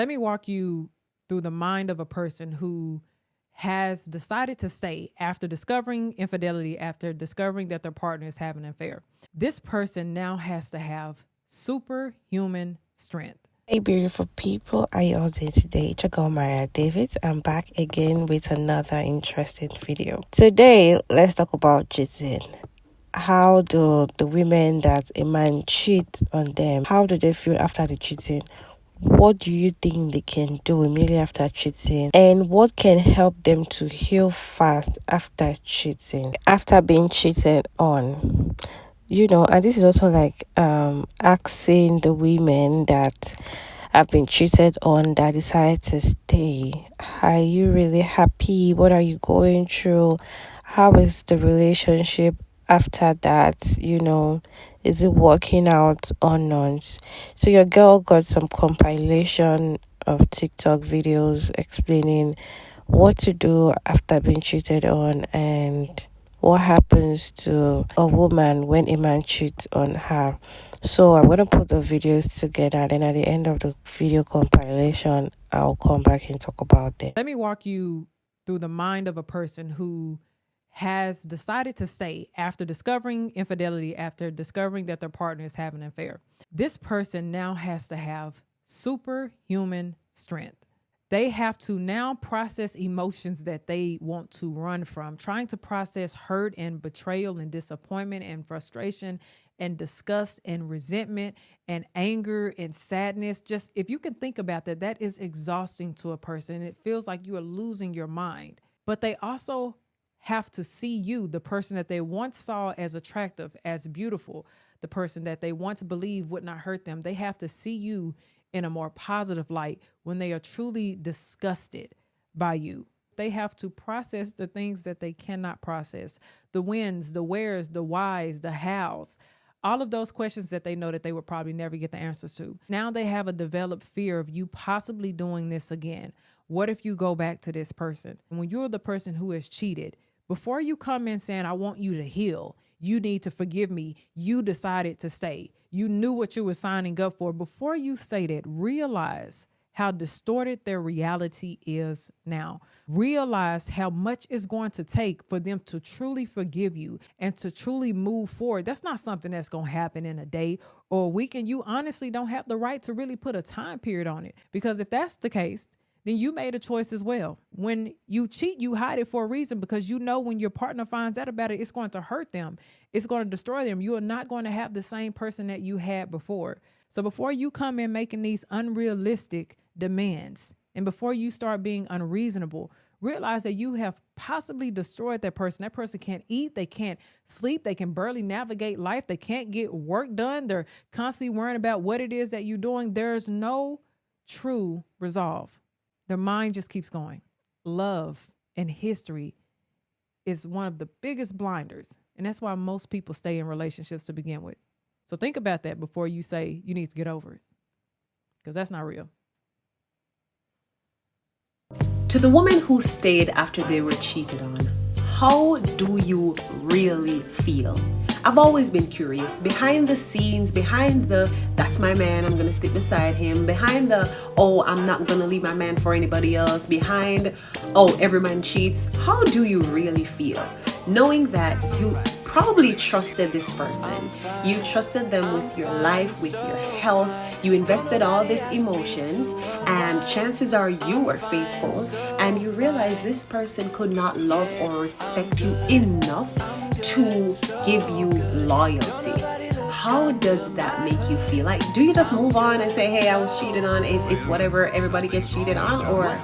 Let me walk you through the mind of a person who has decided to stay after discovering infidelity, after discovering that their partner is having an affair. This person now has to have superhuman strength. Hey, beautiful people, how you all doing today? Jagal Maria David. I'm back again with another interesting video. Today, let's talk about cheating. How do the women that a man cheats on them, how do they feel after the cheating? What do you think they can do immediately after cheating? And what can help them to heal fast after cheating, after being cheated on? And this is also like asking the women that have been cheated on that decide to stay. Are you really happy? What are you going through? How is the relationship after that? Is it working out or not? So your girl got some compilation of TikTok videos explaining what to do after being cheated on and what happens to a woman when a man cheats on her. So I'm going to put the videos together, and at the end of the video compilation, I'll come back and talk about it. Let me walk you through the mind of a person who has decided to stay after discovering infidelity, after discovering that their partner is having an affair. This person now has to have superhuman strength. They have to now process emotions that they want to run from, trying to process hurt and betrayal and disappointment and frustration and disgust and resentment and anger and sadness. Just if you can think about that, that is exhausting to a person. And it feels like you are losing your mind. But they also have to see you, the person that they once saw as attractive, as beautiful, the person that they once believed would not hurt them. They have to see you in a more positive light when they are truly disgusted by you. They have to process the things that they cannot process, the whens, the wheres, the whys, the hows, all of those questions that they know that they would probably never get the answers to. Now they have a developed fear of you possibly doing this again. What if you go back to this person? When you're the person who has cheated, before you come in saying, I want you to heal, you need to forgive me, you decided to stay. You knew what you were signing up for. Before you say that, realize how distorted their reality is now. Realize how much it's going to take for them to truly forgive you and to truly move forward. That's not something that's going to happen in a day or a week. And you honestly don't have the right to really put a time period on it. Because if that's the case, then you made a choice as well. When you cheat, you hide it for a reason, because you know when your partner finds out about it, it's going to hurt them. It's going to destroy them. You are not going to have the same person that you had before. So before you come in making these unrealistic demands, and before you start being unreasonable, realize that you have possibly destroyed that person. That person can't eat, they can't sleep, they can barely navigate life, they can't get work done. They're constantly worrying about what it is that you're doing. There's no true resolve. Their mind just keeps going. Love and history is one of the biggest blinders. And that's why most people stay in relationships to begin with. So think about that before you say you need to get over it, because that's not real. To the woman who stayed after they were cheated on, how do you really feel? I've always been curious. Behind the scenes, behind the, that's my man, I'm gonna stick beside him, behind the, oh, I'm not gonna leave my man for anybody else, behind, oh, every man cheats, how do you really feel? Knowing that you probably trusted this person, you trusted them with your life, with your health, you invested all these emotions, and chances are you were faithful, and you realize this person could not love or respect you enough to give you loyalty. How does that make you feel? Like, do you just move on and say, hey, I was cheated on, it's whatever, everybody gets cheated on? Or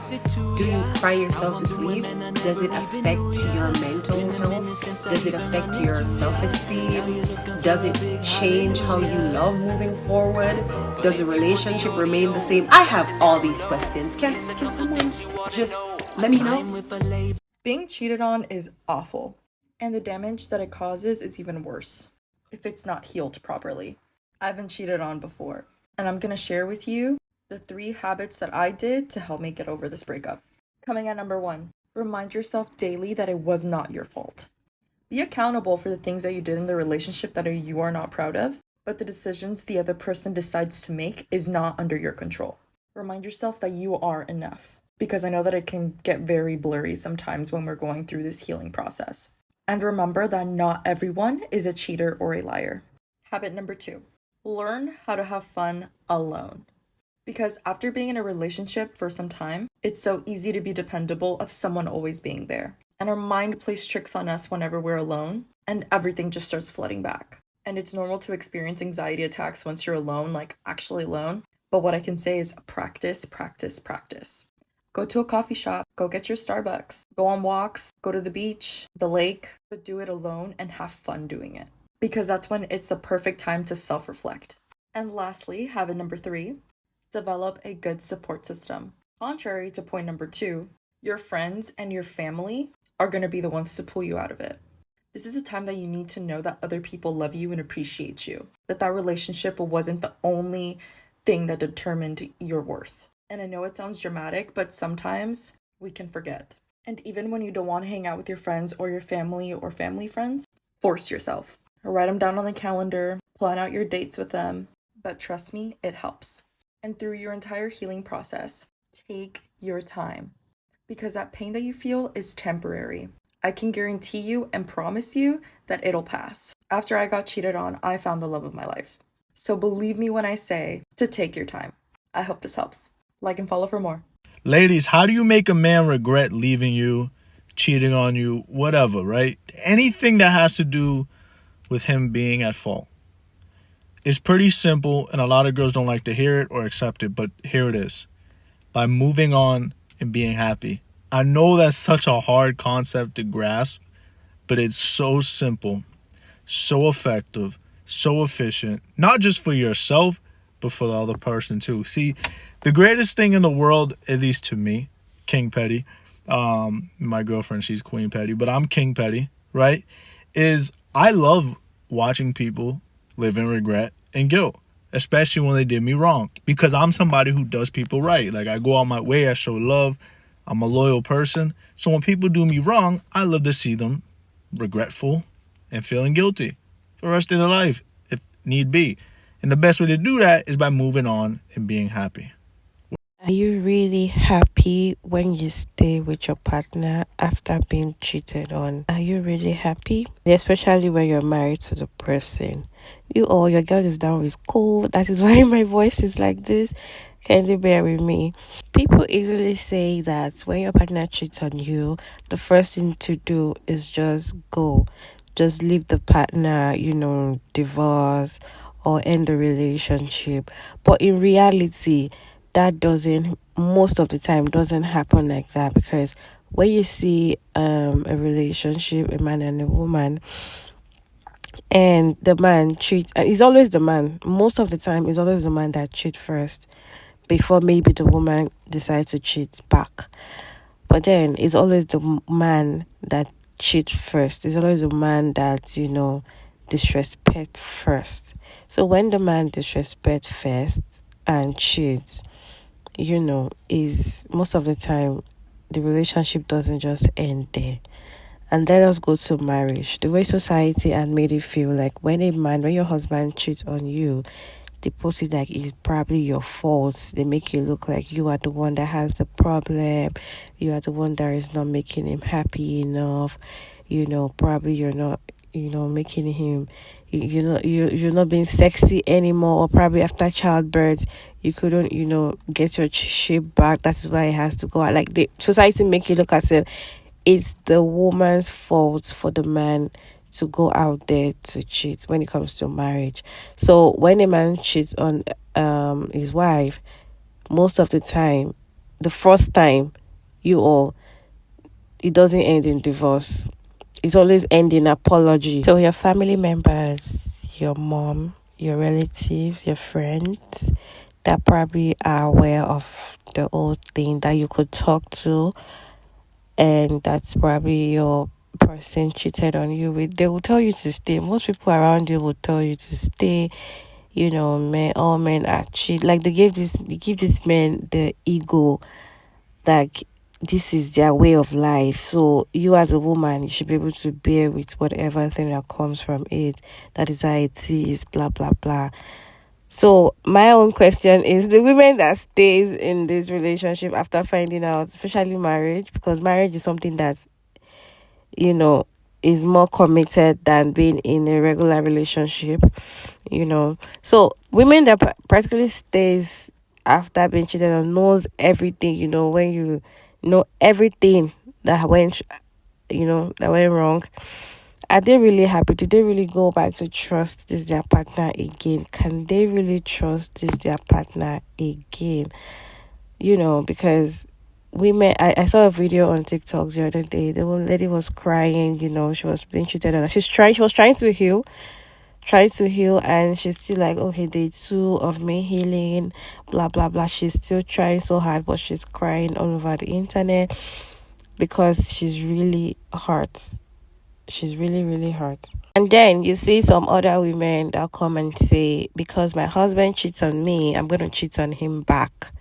do you cry yourself to sleep? Does it affect your mental health? Does it affect your self-esteem? Does it change how you love moving forward? Does the relationship remain the same? I have all these questions. Can someone just let me know? Being cheated on is awful, and the damage that it causes is even worse if it's not healed properly. I've been cheated on before, and I'm gonna share with you the 3 habits that I did to help me get over this breakup. Coming at number 1, remind yourself daily that it was not your fault. Be accountable for the things that you did in the relationship that you are not proud of, but the decisions the other person decides to make is not under your control. Remind yourself that you are enough, because I know that it can get very blurry sometimes when we're going through this healing process. And remember that not everyone is a cheater or a liar. Habit number 2, learn how to have fun alone. Because after being in a relationship for some time, it's so easy to be dependable of someone always being there. And our mind plays tricks on us whenever we're alone, and everything just starts flooding back. And it's normal to experience anxiety attacks once you're alone, like actually alone. But what I can say is practice, practice, practice. Go to a coffee shop, go get your Starbucks, go on walks, go to the beach, the lake, but do it alone and have fun doing it. Because that's when it's the perfect time to self-reflect. And lastly, habit number 3, develop a good support system. Contrary to point number 2, your friends and your family are going to be the ones to pull you out of it. This is a time that you need to know that other people love you and appreciate you, that relationship wasn't the only thing that determined your worth. And I know it sounds dramatic, but sometimes we can forget. And even when you don't want to hang out with your friends or your family or family friends, force yourself. Write them down on the calendar, plan out your dates with them. But trust me, it helps. And through your entire healing process, take your time. Because that pain that you feel is temporary. I can guarantee you and promise you that it'll pass. After I got cheated on, I found the love of my life. So believe me when I say to take your time. I hope this helps. Like and follow for more. Ladies, how do you make a man regret leaving you, cheating on you, whatever, right? Anything that has to do with him being at fault. It's pretty simple, and a lot of girls don't like to hear it or accept it, but here it is. By moving on and being happy. I know that's such a hard concept to grasp, but it's so simple, so effective, so efficient, not just for yourself, but for the other person too. See, the greatest thing in the world, at least to me, King Petty, my girlfriend, she's Queen Petty, but I'm King Petty, right, is I love watching people live in regret and guilt, especially when they did me wrong, because I'm somebody who does people right. Like, I go out my way, I show love, I'm a loyal person. So when people do me wrong, I love to see them regretful and feeling guilty for the rest of their life, if need be. And the best way to do that is by moving on and being happy. Are you really happy when you stay with your partner after being cheated on? Are you really happy? Especially when you're married to the person. Your girl is down with cold. That is why my voice is like this. Kindly bear with me. People easily say that when your partner cheats on you, the first thing to do is just go. Just leave the partner, divorce or end the relationship. But in reality, that most of the time doesn't happen like that, because when you see a relationship, a man and a woman, and the man cheats, and it's always the man, most of the time it's always the man that cheats first before maybe the woman decides to cheat back. But then it's always the man that cheats first. It's always the man that, disrespect first. So when the man disrespect first and cheats, is most of the time the relationship doesn't just end there. And let us go to marriage. The way society had made it feel like when your husband cheats on you, they put it like it's probably your fault. They make you look like you are the one that has the problem. You are the one that is not making him happy enough. Probably you're not, making him, you're not being sexy anymore. Or probably after childbirth, you couldn't, get your shape back. That's why it has to go out. Like, the society make you look as if it's the woman's fault for the man to go out there to cheat when it comes to marriage. So when a man cheats on his wife, most of the time, the first time, it doesn't end in divorce. It always ends in apology. So your family members, your mom, your relatives, your friends, that probably are aware of the whole thing, that you could talk to, and that's probably your person cheated on you with, they will tell you to stay. Most people around you will tell you to stay. All men are cheat. Like, they give this men the ego, like this is their way of life. So you as a woman, you should be able to bear with whatever thing that comes from it. That is how it is, blah blah blah. So my own question is, the women that stays in this relationship after finding out, especially marriage, because marriage is something that, you know, is more committed than being in a regular relationship, you know. So women that practically stays after being cheated on, knows everything, you know, when you know everything that went, that went wrong. Are they really happy? Do they really go back to trust this their partner again? Can they really trust this their partner again? You know, because women, I saw a video on TikTok the other day. The one lady was crying, you know, she was being cheated on. She was trying to heal, and she's still like, okay, day 2 of me healing, blah blah blah. She's still trying so hard, but she's crying all over the internet because she's really hurt. She's really, really hurt. And then you see some other women that come and say, because my husband cheats on me, I'm going to cheat on him back.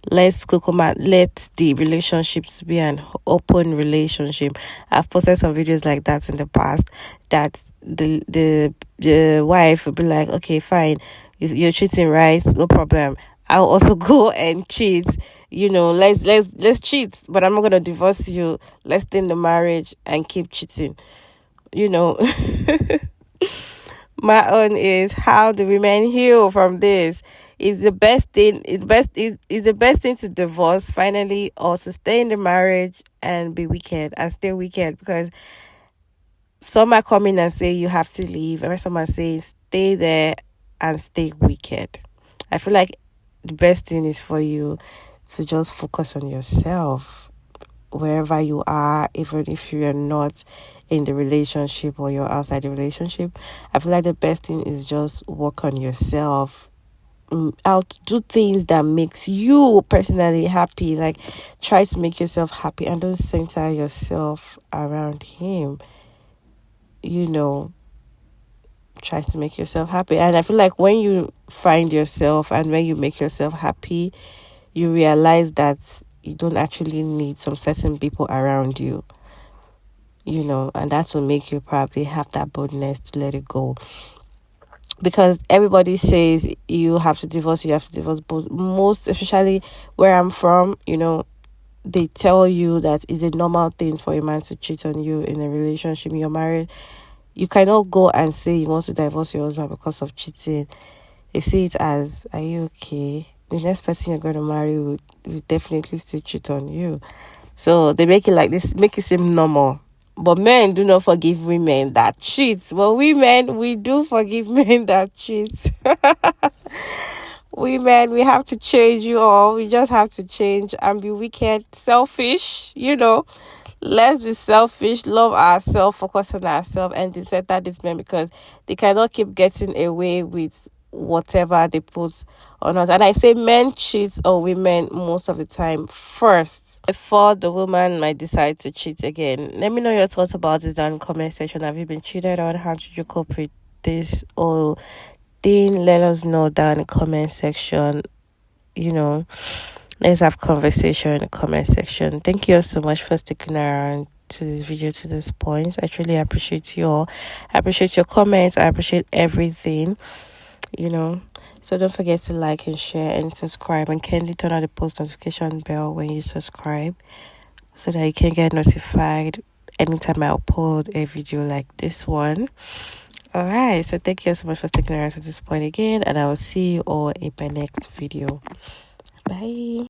Let the relationships be an open relationship. I've posted some videos like that in the past, that the wife will be like, okay, fine, you're cheating, right? No problem. I'll also go and cheat. You know, let's cheat, but I'm not gonna divorce you. Let's stay in the marriage and keep cheating. You know, my own is, how do women heal from this? Is the best thing? Is the best thing to divorce finally, or to stay in the marriage and be wicked and stay wicked? Because some are coming and say you have to leave, and some are saying stay there and stay wicked. I feel like the best thing is for you to just focus on yourself wherever you are, even if you're not in the relationship or you're outside the relationship. I feel like the best thing is just work on yourself, out, do things that makes you personally happy. Like, try to make yourself happy and don't center yourself around him. You know, try to make yourself happy. And I feel like when you find yourself and when you make yourself happy, you realize that you don't actually need some certain people around you, you know, and that will make you probably have that boldness to let it go. Because everybody says you have to divorce, but most, especially where I'm from, you know, they tell you that it's a normal thing for a man to cheat on you in a relationship. You're married. You cannot go and say you want to divorce your husband because of cheating. They see it as, are you okay? The next person you're going to marry will definitely still cheat on you. So they make it like this, make it seem normal. But men do not forgive women that cheat. But women, we do forgive men that cheat. Women, we have to change you all. We just have to change and be wicked, selfish, you know. Let's be selfish, love ourselves, focus on ourselves, and decenter these men, because they cannot keep getting away with whatever they put on us. And I say men cheat on women most of the time first, before the woman might decide to cheat again. Let me know your thoughts about this down in the comment section. Have you been cheated on? How did you cope with this or thing? Let us know down in the comment section. You know, let's have conversation in the comment section. Thank you all so much for sticking around to this video to this point. I truly appreciate you all. I appreciate your comments. I appreciate everything, you know. So don't forget to like and share and subscribe, and kindly turn on the post notification bell when you subscribe, so that you can get notified anytime I upload a video like this one. Alright, so thank you so much for sticking around to this point again, and I will see you all in my next video. Bye.